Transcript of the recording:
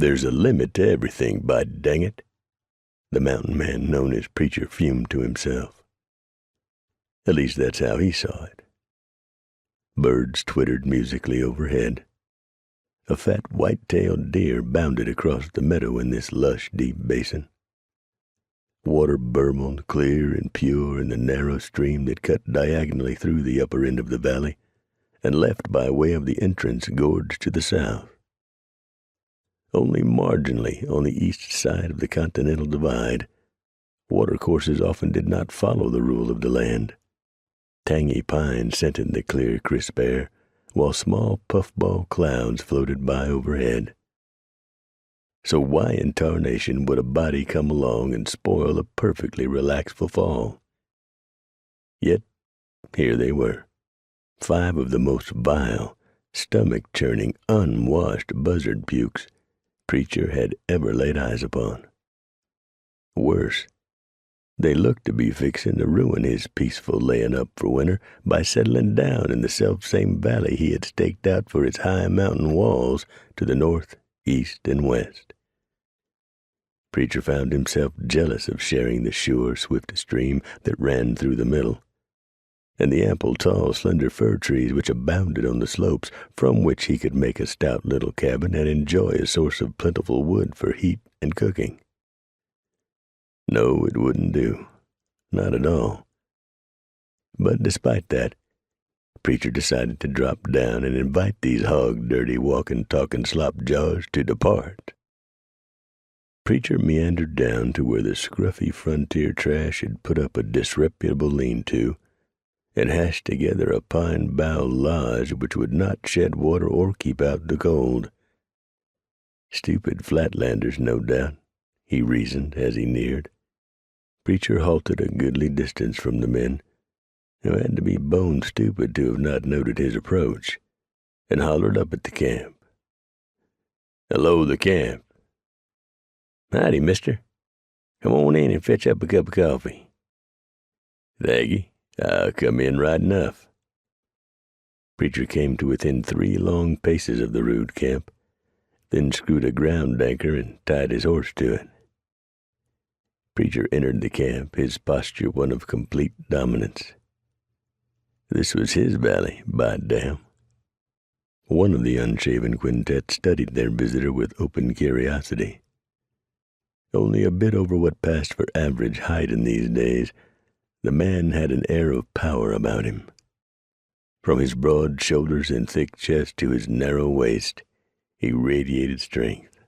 There's a limit to everything, by dang it, the mountain man known as Preacher fumed to himself. At least that's how he saw it. Birds twittered musically overhead. A fat white-tailed deer bounded across the meadow in this lush, deep basin. Water burbled clear and pure in the narrow stream that cut diagonally through the upper end of the valley and left by way of the entrance gorge to the south. Only marginally on the east side of the Continental Divide, watercourses often did not follow the rule of the land. Tangy pines scented the clear, crisp air, while small puffball clouds floated by overhead. So why in tarnation would a body come along and spoil a perfectly relaxful fall? Yet here they were, 5 of the most vile, stomach-churning, unwashed buzzard pukes Preacher had ever laid eyes upon. Worse, they looked to be fixing to ruin his peaceful laying up for winter by settling down in the self-same valley he had staked out for its high mountain walls to the north, east, and west. Preacher found himself jealous of sharing the sure, swift stream that ran through the middle, and the ample, tall, slender fir trees which abounded on the slopes, from which he could make a stout little cabin and enjoy a source of plentiful wood for heat and cooking. No, it wouldn't do. Not at all. But despite that, Preacher decided to drop down and invite these hog-dirty, walking, talking slop-jaws to depart. Preacher meandered down to where the scruffy frontier trash had put up a disreputable lean-to and hashed together a pine-bough lodge which would not shed water or keep out the cold. Stupid flatlanders, no doubt, he reasoned as he neared. Preacher halted a goodly distance from the men, who had to be bone stupid to have not noted his approach, and hollered up at the camp. "Hello, the camp." "Howdy, mister. Come on in and fetch up a cup of coffee." "Thankee. I'll come in right enough." Preacher came to within 3 long paces of the rude camp, then screwed a ground anchor and tied his horse to it. Preacher entered the camp, his posture one of complete dominance. This was his valley, by damn. One of the unshaven quintet studied their visitor with open curiosity. Only a bit over what passed for average height in these days, the man had an air of power about him. From his broad shoulders and thick chest to his narrow waist, he radiated strength.